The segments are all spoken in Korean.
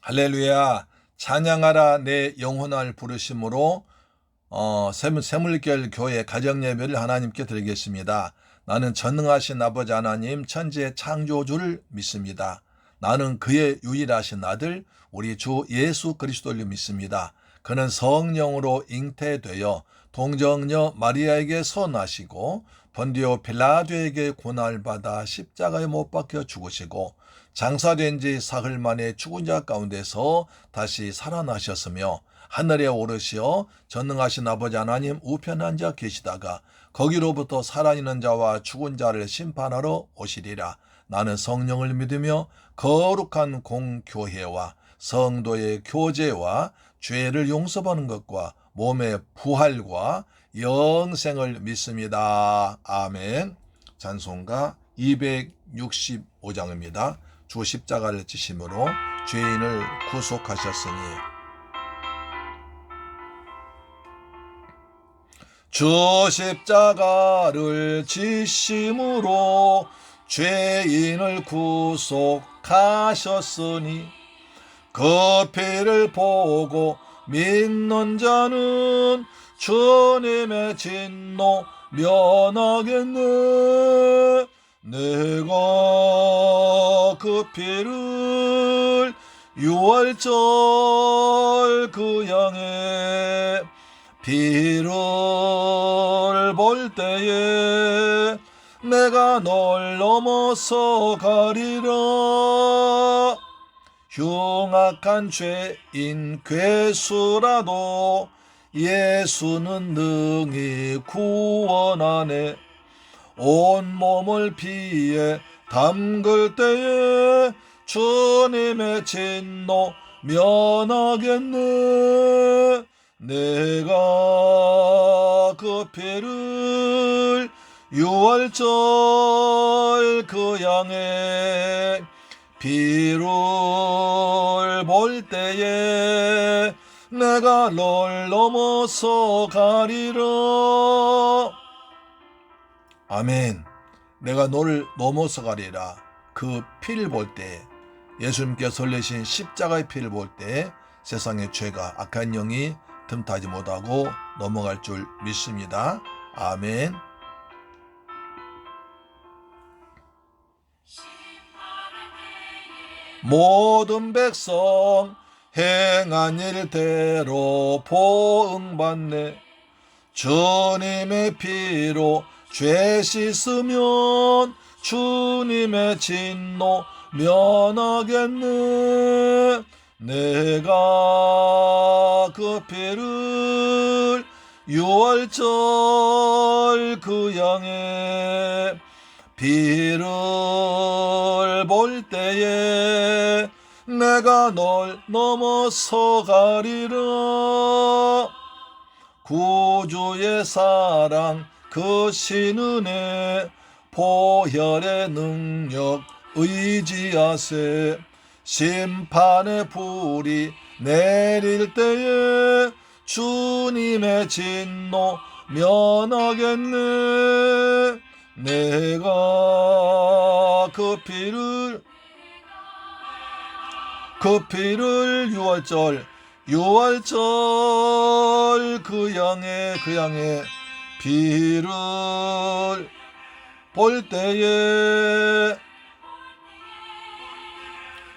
할렐루야. 찬양하라 내 영혼을 부르심으로 새물결 교회 가정예배를 하나님께 드리겠습니다. 나는 전능하신 아버지 하나님 천지의 창조주를 믿습니다. 나는 그의 유일하신 아들 우리 주 예수 그리스도를 믿습니다. 그는 성령으로 잉태되어 동정녀 마리아에게 선하시고 본디오 빌라도에게 고난을 받아 십자가에 못 박혀 죽으시고 장사된 지 사흘 만에 죽은 자 가운데서 다시 살아나셨으며 하늘에 오르시어 전능하신 아버지 하나님 우편에 앉아 계시다가 거기로부터 살아있는 자와 죽은 자를 심판하러 오시리라. 나는 성령을 믿으며 거룩한 공교회와 성도의 교제와 죄를 용서받는 것과 몸의 부활과 영생을 믿습니다. 아멘. 찬송가 265장입니다. 주 십자가를 지심으로 죄인을 구속하셨으니 주 십자가를 지심으로 죄인을 구속하셨으니 그 피를 보고 믿는 자는 주님의 진노 면하겠네. 내가 그 피를 유월절 그 양의 피를 볼 때에 내가 널 넘어서 가리라. 흉악한 죄인 괴수라도 예수는 능히 구원하네. 온몸을 피에 담글 때에 주님의 진노 면하겠네. 내가 그 피를 유월절 그 양의 피를 볼 때에 내가 널 넘어서 가리라. 아멘. 내가 너를 넘어서 가리라. 그 피를 볼 때, 예수님께서 흘리신 십자가의 피를 볼 때 세상의 죄가 악한 영이 틈타지 못하고 넘어갈 줄 믿습니다. 아멘. 모든 백성 행한 일대로 보응받네. 주님의 피로 죄 씻으면 주님의 진노 면하겠네. 내가 그 피를 유월절 그 양의 피를 볼 때에 내가 널 넘어서 가리라. 구주의 사랑 그 신은혜 보혈의 능력 의지하세. 심판의 불이 내릴 때에 주님의 진노 면하겠네. 내가 그 피를 유월절 그 양의 피를 볼 때에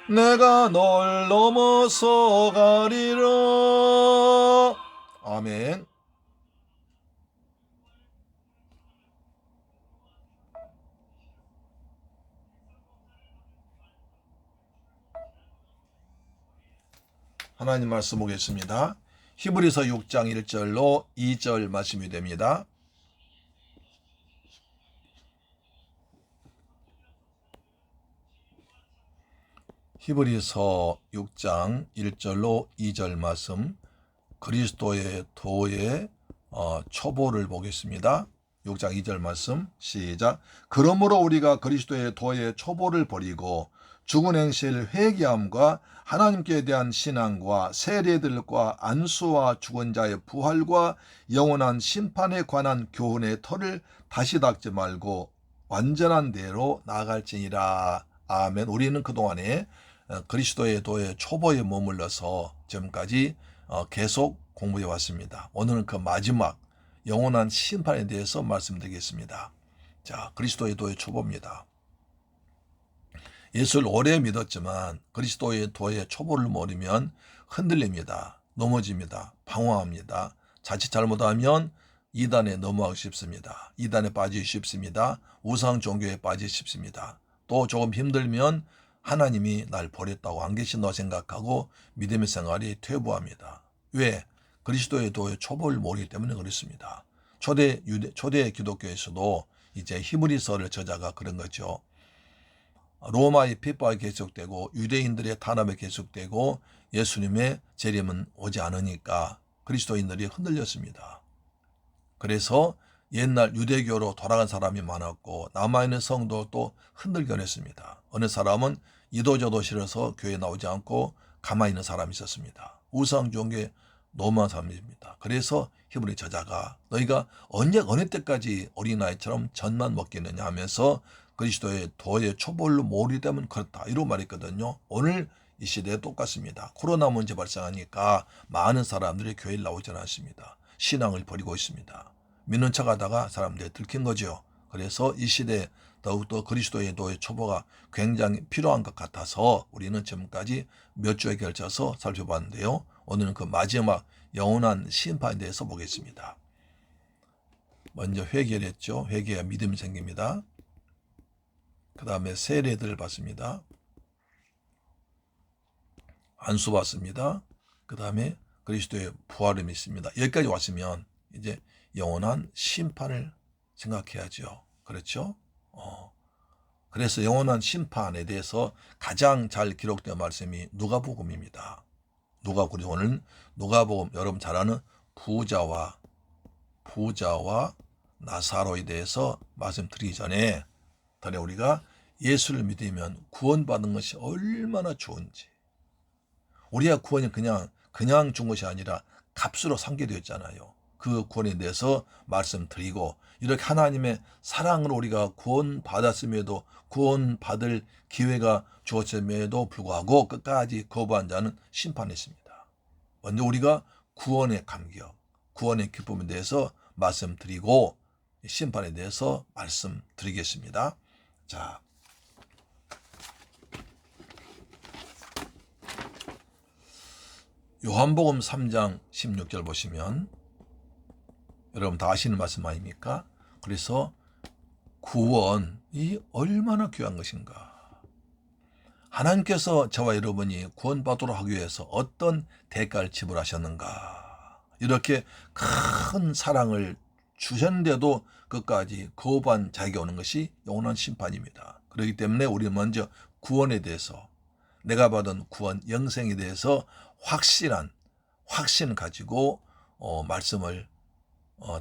내가 널 넘어서 가리라. 아멘. 하나님 말씀 보겠습니다. 히브리서 6장 1절로 2절 말씀이 됩니다. 히브리서 6장 1절로 2절 말씀, 그리스도의 도의 초보를 보겠습니다. 6장 2절 말씀 시작. 그러므로 우리가 그리스도의 도의 초보를 버리고 죽은 행실 회개함과 하나님께 대한 신앙과 세례들과 안수와 죽은 자의 부활과 영원한 심판에 관한 교훈의 터를 다시 닦지 말고 완전한 대로 나아갈지니라. 아멘. 우리는 그동안에 그리스도의 도의 초보에 머물러서 지금까지 계속 공부해 왔습니다. 오늘은 그 마지막 영원한 심판에 대해서 말씀드리겠습니다. 자, 그리스도의 도의 초보입니다. 예수를 오래 믿었지만 그리스도의 도의 초보를 모르면 흔들립니다. 넘어집니다. 방황합니다. 자칫 잘못하면 이단에 넘어가기 쉽습니다. 이단에 빠지기 쉽습니다. 우상 종교에 빠지기 쉽습니다. 또 조금 힘들면 하나님이 날 버렸다고 안 계신다고 생각하고 믿음의 생활이 퇴보합니다. 왜? 그리스도의 도의 초보를 모르기 때문에 그렇습니다. 초대 기독교에서도 이제 히브리서를 저자가 그런 거죠. 로마의 핍박이 계속되고 유대인들의 탄압이 계속되고 예수님의 재림은 오지 않으니까 그리스도인들이 흔들렸습니다. 그래서 옛날 유대교로 돌아간 사람이 많았고 남아있는 성도도 흔들게 했습니다. 어느 사람은 이도저도 싫어서 교회에 나오지 않고 가만히 있는 사람이 있었습니다. 우상 종교에 너무한 사람입니다. 그래서 히브리 저자가 너희가 어느 때까지 어린아이처럼 젖만 먹겠느냐 하면서 그리스도의 도의 초보를 모르기 때문에 그렇다 이런 말했거든요. 오늘 이 시대에 똑같습니다. 코로나 문제 발생하니까 많은 사람들이 교회에 나오지 않았습니다. 신앙을 버리고 있습니다. 믿는 척하다가 사람들이 들킨 거죠. 그래서 이 시대에 더욱더 그리스도의 도의 초보가 굉장히 필요한 것 같아서 우리는 지금까지 몇 주에 걸쳐서 살펴봤는데요. 오늘은 그 마지막 영원한 심판에 대해서 보겠습니다. 먼저 회개를 했죠. 회개가 믿음이 생깁니다. 그 다음에 세례들을 받습니다. 안수 받습니다. 그 다음에 그리스도의 부활을 믿습니다. 여기까지 왔으면 이제 영원한 심판을 생각해야죠. 그렇죠? 그래서 영원한 심판에 대해서 가장 잘 기록된 말씀이 누가복음입니다. 오늘 누가복음 여러분 잘 아는 부자와 나사로에 대해서 말씀드리기 전에 우리가 예수를 믿으면 구원받는 것이 얼마나 좋은지, 우리가 구원이 그냥 준 것이 아니라 값으로 상계되었잖아요. 그 구원에 대해서 말씀드리고 이렇게 하나님의 사랑으로 우리가 구원받았음에도 구원받을 기회가 주어짐에도 불구하고 끝까지 거부한 자는 심판이 있습니다. 먼저 우리가 구원의 감격, 구원의 기쁨에 대해서 말씀드리고 심판에 대해서 말씀드리겠습니다. 자, 요한복음 3장 16절 보시면 여러분 다 아시는 말씀 아닙니까? 그래서 구원이 얼마나 귀한 것인가. 하나님께서 저와 여러분이 구원받도록 하기 위해서 어떤 대가를 지불하셨는가. 이렇게 큰 사랑을 주셨는데도 끝까지 거부한 자에게 오는 것이 영원한 심판입니다. 그렇기 때문에 우리는 먼저 구원에 대해서, 내가 받은 구원 영생에 대해서 확신을 가지고 말씀을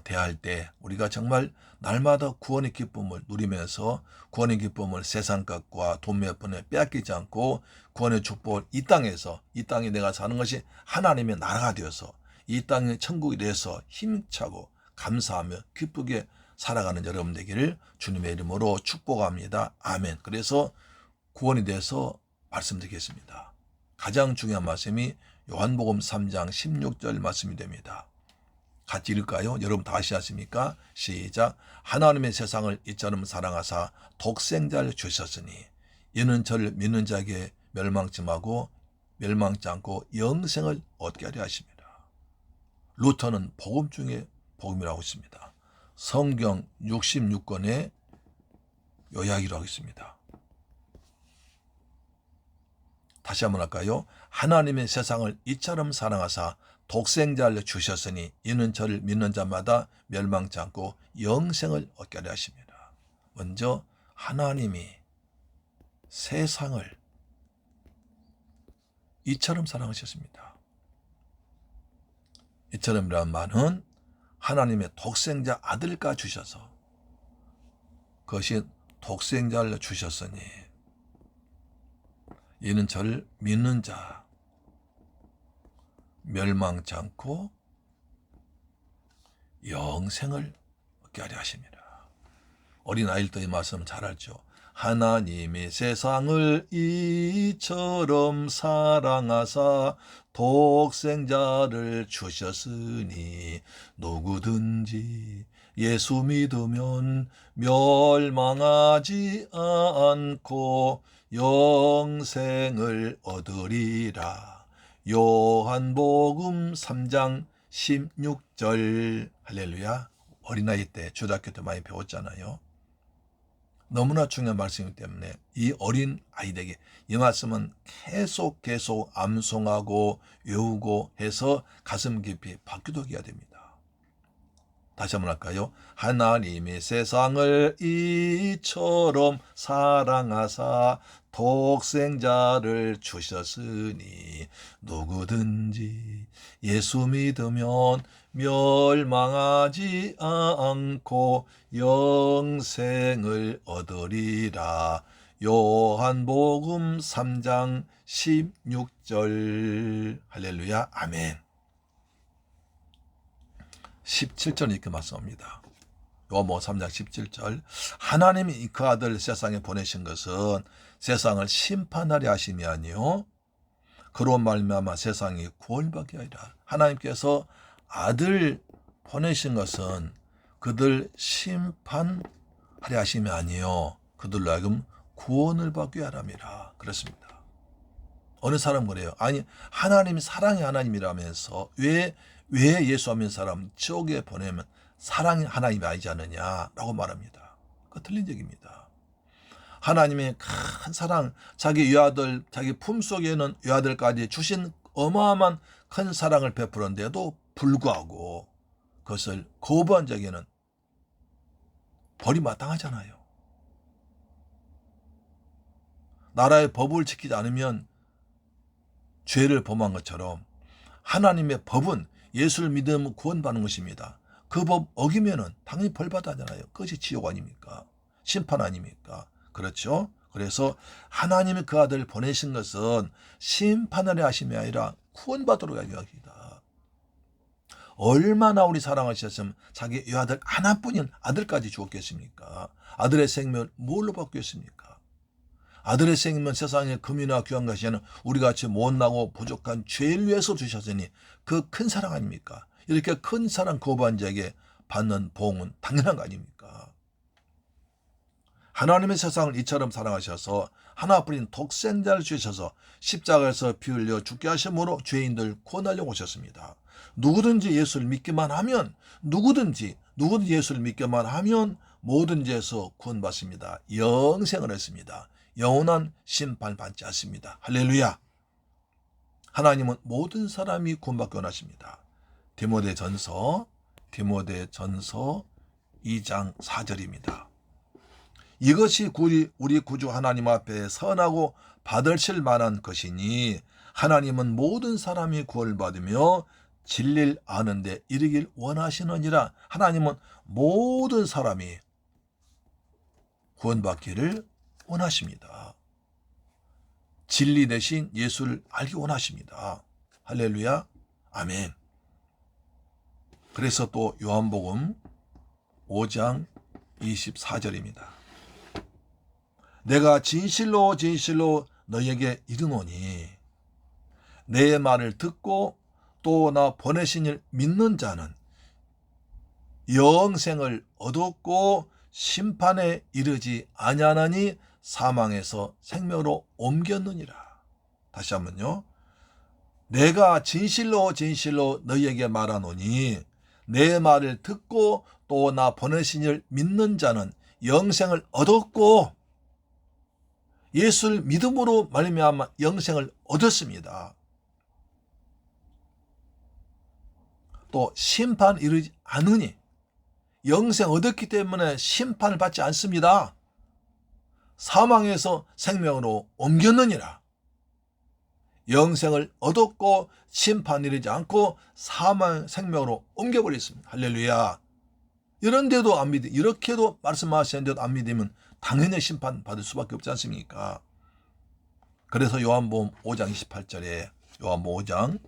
대할 때 우리가 정말 날마다 구원의 기쁨을 누리면서 구원의 기쁨을 세상 것과 돈 몇 푼에 빼앗기지 않고 구원의 축복을 이 땅에 내가 사는 것이 하나님의 나라가 되어서 이 땅의 천국이 되어서 힘차고 감사하며 기쁘게 살아가는 여러분 되기를 주님의 이름으로 축복합니다. 아멘. 그래서 구원에 대해서 말씀드리겠습니다. 가장 중요한 말씀이 요한복음 3장 16절 말씀이 됩니다. 같이 읽을까요? 여러분 다 아시겠습니까? 시작. 하나님의 세상을 이처럼 사랑하사 독생자를 주셨으니 이는 저를 믿는 자에게 멸망치 않고 영생을 얻게 하려 하십니다. 루터는 복음 중에 복음이라고 했습니다. 성경 66권의 요약이라고 했습니다. 다시 한번 할까요? 하나님의 세상을 이처럼 사랑하사 독생자를 주셨으니 이는 저를 믿는 자마다 멸망치 않고 영생을 얻게 하려 하십니다. 먼저 하나님이 세상을 이처럼 사랑하셨습니다. 이처럼이란 말은 하나님의 독생자 아들과 주셔서 그것이 독생자를 주셨으니 이는 저를 믿는 자 멸망치 않고 영생을 얻게 하려 하십니다. 어린아이들도 이 말씀 잘 알죠. 하나님이 세상을 이처럼 사랑하사 독생자를 주셨으니 누구든지 예수 믿으면 멸망하지 않고 영생을 얻으리라. 요한복음 3장 16절. 할렐루야. 어린아이 때 초등학교 때 많이 배웠잖아요. 너무나 중요한 말씀이기 때문에 이 어린 아이들에게 이 말씀은 계속 암송하고 외우고 해서 가슴 깊이 박교독해야 됩니다. 다시 한번 할까요? 하나님이 세상을 이처럼 사랑하사 독생자를 주셨으니 누구든지 예수 믿으면 멸망하지 않고 영생을 얻으리라. 요한복음 3장 16절. 할렐루야. 아멘. 17절 이렇게 말씀합니다. 요한복음 3장 17절. 하나님이 그 아들 세상에 보내신 것은 세상을 심판하려 하심이 아니요 그로 말미암아 세상이 구원받게 하리라. 하나님께서 아들 보내신 것은 그들 심판하려 하심이 아니요 그들로 하여금 구원을 받게 하람이라. 그렇습니다. 어느 사람 그래요. 아니 하나님이 사랑의 하나님이라면서 왜 예수 안 믿는 사람 지옥에 보내면 사랑의 하나님이 아니지 않느냐라고 말합니다. 그거 틀린 얘기입니다. 하나님의 큰 사랑, 자기 외아들, 자기 품속에는 외아들까지 주신 어마어마한 큰 사랑을 베풀었는데도 불구하고 그것을 거부한 자에게는 벌이 마땅하잖아요. 나라의 법을 지키지 않으면 죄를 범한 것처럼 하나님의 법은 예수를 믿으면 구원받는 것입니다. 그 법 어기면은 당연히 벌 받아야잖아요. 그것이 지옥 아닙니까? 심판 아닙니까? 그렇죠? 그래서 하나님이 그 아들을 보내신 것은 심판하려 하심이 아니라 구원받도록 하십니다. 얼마나 우리 사랑하셨으면 자기 외아들 하나뿐인 아들까지 주었겠습니까? 아들의 생명을 뭘로 받겠습니까? 아들의 생명은 세상에 금이나 귀한 것이 아니라 우리같이 못나고 부족한 죄를 위해서 주셨으니 그 큰 사랑 아닙니까? 이렇게 큰 사랑 거부한 자에게 받는 보응은 당연한 거 아닙니까? 하나님의 세상을 이처럼 사랑하셔서 하나뿐인 독생자를 주셔서 십자가에서 피 흘려 죽게 하심으로 죄인들 구원하려고 오셨습니다. 누구든지 예수를 믿기만 하면 누구든지 예수를 믿기만 하면 모든 죄에서 구원받습니다. 영생을 했습니다. 영원한 심판을 받지 않습니다. 할렐루야. 하나님은 모든 사람이 구원받기 원하십니다. 디모데전서 2장 4절입니다. 이것이 우리 구주 하나님 앞에 선하고 받으실 만한 것이니 하나님은 모든 사람이 구원을 받으며 진리를 아는데 이르길 원하시느니라. 하나님은 모든 사람이 구원받기를 원하십니다. 진리 대신 예수를 알기 원하십니다. 할렐루야. 아멘. 그래서 또 요한복음 5장 24절입니다. 내가 진실로 너에게 이르노니 내 말을 듣고 또 나 보내신 일 믿는 자는 영생을 얻었고 심판에 이르지 아니하나니 사망에서 생명으로 옮겼느니라. 다시 한번요. 내가 진실로 너희에게 말하노니 내 말을 듣고 또 나 보내신 일 믿는 자는 영생을 얻었고 예수를 믿음으로 말미암아 영생을 얻었습니다. 또 심판 이르지 않으니 영생 얻었기 때문에 심판을 받지 않습니다. 사망에서 생명으로 옮겼느니라. 영생을 얻었고 심판 이르지 않고 사망 생명으로 옮겨버렸습니다. 할렐루야. 이런데도 안 믿으, 이렇게도 말씀하시는데도 안 믿으면 당연히 심판 받을 수밖에 없지 않습니까? 그래서 요한복음 5장 28절에 요한복음 5장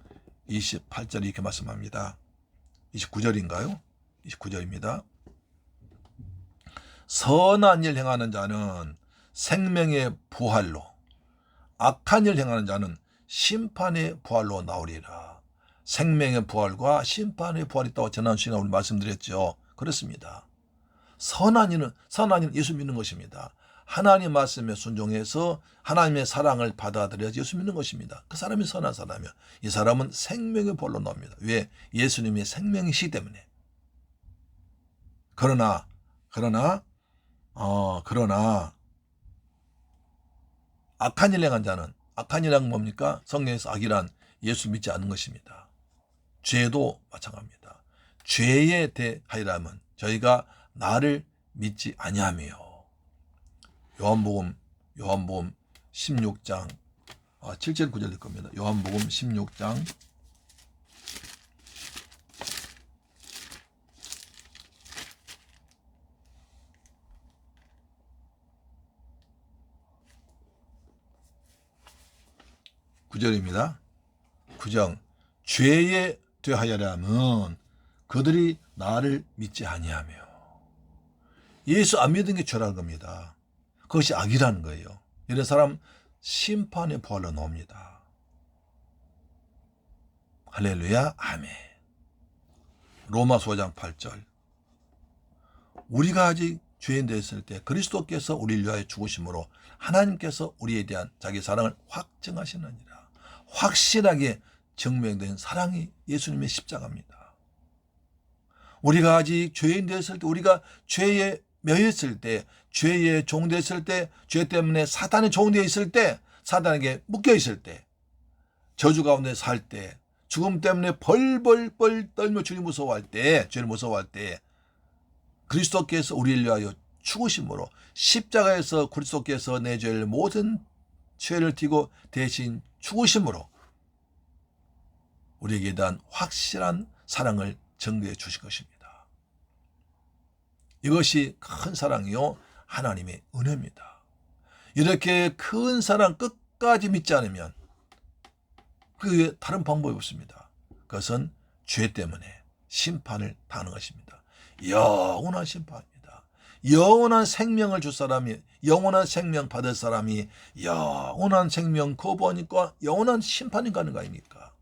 28절에 이렇게 말씀합니다. 29절인가요? 29절입니다. 선한 일 행하는 자는 생명의 부활로 악한 일 행하는 자는 심판의 부활로 나오리라. 생명의 부활과 심판의 부활이 있다고 지난 시간에 우리 말씀드렸죠. 그렇습니다. 선한 이는 예수 믿는 것입니다. 하나님 말씀에 순종해서 하나님의 사랑을 받아들여야지 예수 믿는 것입니다. 그 사람이 선한 사람이요. 이 사람은 생명의 부활로 나옵니다. 왜? 예수님이 생명이시기 때문에. 그러나 악한 일 행한 자는, 악한 일은 뭡니까? 성경에서 악이란 예수 믿지 않는 것입니다. 죄도 마찬가지입니다. 죄에 대하여라면 저희가 나를 믿지 아니하며. 요한복음 16장 7절 9절 될 겁니다. 요한복음 16장 9절입니다. 9절 죄에 대하여라면 그들이 나를 믿지 아니하며. 예수 안 믿은 게 죄라는 겁니다. 그것이 악이라는 거예요. 이런 사람 심판의 부활로 나옵니다. 할렐루야, 아멘. 로마서 5장 8절 우리가 아직 죄인 되었을 때 그리스도께서 우리를 위하여 죽으심으로 하나님께서 우리에 대한 자기 사랑을 확증하시느니라. 확실하게 증명된 사랑이 예수님의 십자가입니다. 우리가 아직 죄인 되었을 때, 우리가 죄에 매였을 때, 죄의 종 됐을 때, 죄 때문에 사탄의 종되어 있을 때, 사탄에게 묶여 있을 때, 저주 가운데 살 때, 죽음 때문에 벌벌벌 떨며 주님 무서워할 때, 죄를 무서워할 때, 그리스도께서 우리를 위하여 죽으심으로, 십자가에서 그리스도께서 내 죄를 모든 죄를 띠고 대신 죽으심으로 우리에게 대한 확실한 사랑을 증거해 주실 것입니다. 이것이 큰 사랑이요 하나님의 은혜입니다. 이렇게 큰 사랑 끝까지 믿지 않으면 그 외에 다른 방법이 없습니다. 그것은 죄 때문에 심판을 당하는 것입니다. 영원한 심판입니다. 영원한 생명을 줄 사람이, 영원한 생명 받을 사람이 영원한 생명 거부하니까 영원한 심판이 가는 거 아닙니까?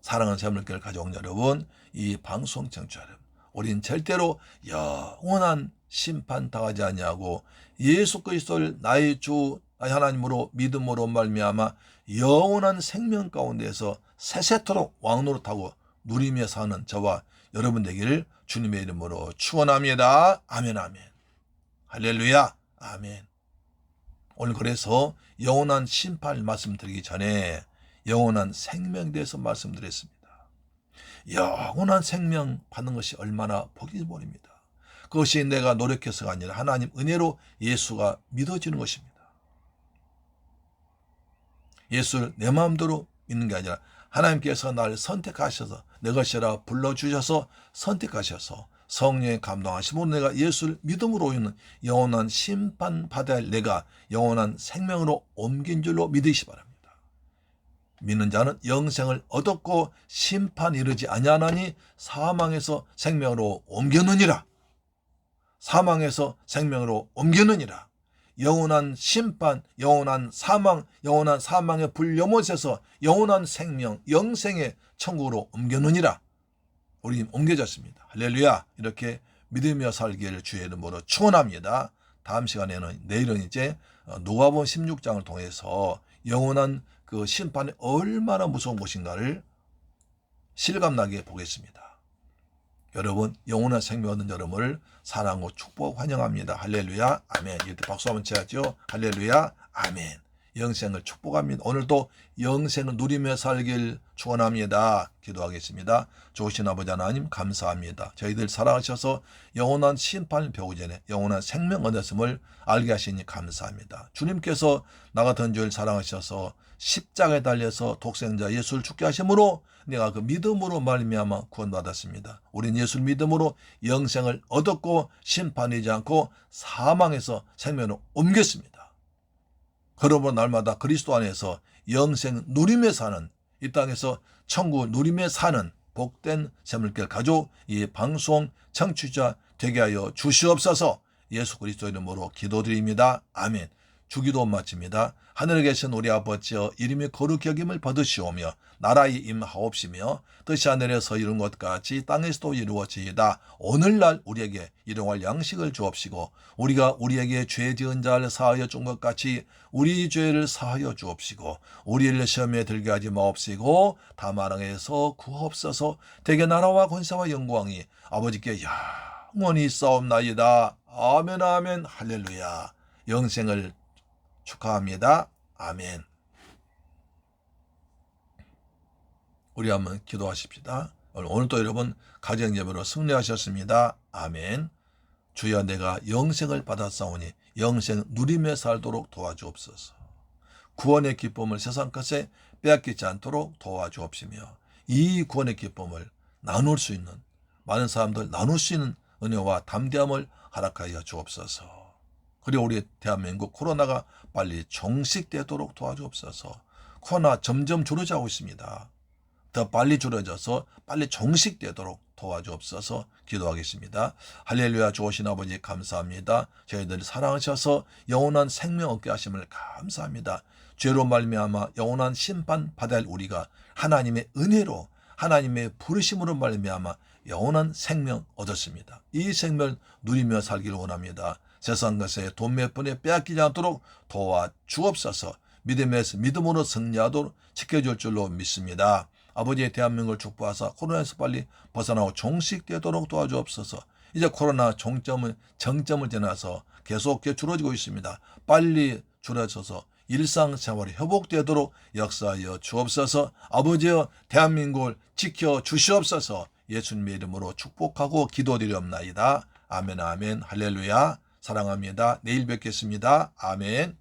사랑하는 새물교회를 가져온 여러분, 이 방송 청취자 여러분, 우린 절대로 영원한 심판 당하지 아니하고 예수 그리스도를 나의 주 나의 하나님으로 믿음으로 말미암아 영원한 생명 가운데에서 세세토록 왕노릇하고 누리며 사는 저와 여러분 되기를 주님의 이름으로 축원합니다. 아멘, 아멘. 할렐루야, 아멘. 오늘 그래서 영원한 심판 말씀드리기 전에 영원한 생명에 대해서 말씀드렸습니다. 영원한 생명 받는 것이 얼마나 복이 모릅니다. 그것이 내가 노력해서가 아니라 하나님 은혜로 예수가 믿어지는 것입니다. 예수를 내 마음대로 믿는 게 아니라 하나님께서 나를 선택하셔서 내 것이라 불러주셔서 선택하셔서 성령의 감동하심으로 내가 예수를 믿음으로 있는 영원한 심판 받아야 할 내가 영원한 생명으로 옮긴 줄로 믿으시 바랍니다. 믿는 자는 영생을 얻었고 심판 이르지 아니하나니 사망에서 생명으로 옮겼느니라. 사망에서 생명으로 옮겼느니라. 영원한 심판, 영원한 사망, 영원한 사망의 불려못에서 영원한 생명, 영생의 천국으로 옮겼느니라. 우리 옮겨졌습니다. 할렐루야. 이렇게 믿으며 살기를 주의 이름으로 축원합니다. 다음 시간에는 내일은 이제 누가복음 16장을 통해서 영원한 그 심판이 얼마나 무서운 것인가를 실감나게 보겠습니다. 여러분 영원한 생명 얻는 여러분을 사랑하고 축복 환영합니다. 할렐루야, 아멘. 이때 박수 한번 쳐야죠. 할렐루야, 아멘. 영생을 축복합니다. 오늘도 영생을 누리며 살길 축원합니다. 기도하겠습니다. 좋으신 아버지 하나님 감사합니다. 저희들 사랑하셔서 영원한 심판을 배우기 전에 영원한 생명 얻었음을 알게 하시니 감사합니다. 주님께서 나 같은 죄를 사랑하셔서 십자가에 달려서 독생자 예수를 죽게 하심으로 내가 그 믿음으로 말미암아 구원받았습니다. 우린 예수를 믿음으로 영생을 얻었고 심판이지 않고 사망에서 생명으로 옮겼습니다. 그러므로 날마다 그리스도 안에서 영생 누리며 사는, 이 땅에서 천국 누리며 사는 복된 새물길 가족, 이 방송 청취자 되게 하여 주시옵소서. 예수 그리스도 이름으로 기도드립니다. 아멘. 주기도 마칩니다. 하늘에 계신 우리 아버지여 이름이 거룩히 여김을 받으시오며 나라의 임하옵시며 뜻이 하늘에서 이룬 것 같이 땅에서도 이루어지이다. 오늘날 우리에게 일용할 양식을 주옵시고 우리가 우리에게 죄 지은 자를 사하여 준 것 같이 우리 죄를 사하여 주옵시고 우리를 시험에 들게 하지 마옵시고 다만 악에서 구하옵소서. 대개 나라와 권세와 영광이 아버지께 영원히 있사옵나이다. 아멘 아멘 할렐루야. 영생을 축하합니다. 아멘. 우리 한번 기도하십시다. 오늘도 여러분 가정 예배로 승리하셨습니다. 아멘. 주여 내가 영생을 받았사오니 영생 누리며 살도록 도와주옵소서. 구원의 기쁨을 세상 것에 빼앗기지 않도록 도와주옵시며 이 구원의 기쁨을 나눌 수 있는 많은 사람들 나눌 수 있는 은혜와 담대함을 허락하여 주옵소서. 그리고 우리 대한민국 코로나가 빨리 종식되도록 도와주옵소서. 코로나 점점 줄어들고 있습니다. 더 빨리 줄어져서 빨리 종식되도록 도와주옵소서. 기도하겠습니다. 할렐루야. 좋으신 아버지 감사합니다. 저희들 사랑하셔서 영원한 생명 얻게 하심을 감사합니다. 죄로 말미암아 영원한 심판 받아야 할 우리가 하나님의 은혜로 하나님의 부르심으로 말미암아 영원한 생명 얻었습니다. 이 생명을 누리며 살기를 원합니다. 세상 것에 돈 몇 푼에 빼앗기지 않도록 도와주옵소서. 믿음으로 승리하도록 지켜줄 줄로 믿습니다. 아버지의 대한민국을 축복하사 코로나에서 빨리 벗어나고 종식되도록 도와주옵소서. 이제 코로나 정점을 지나서 계속해 줄어들고 있습니다. 빨리 줄어져서 일상생활이 회복되도록 역사하여 주옵소서. 아버지여 대한민국을 지켜주시옵소서. 예수님의 이름으로 축복하고 기도드리옵나이다. 아멘 아멘 할렐루야. 사랑합니다. 내일 뵙겠습니다. 아멘.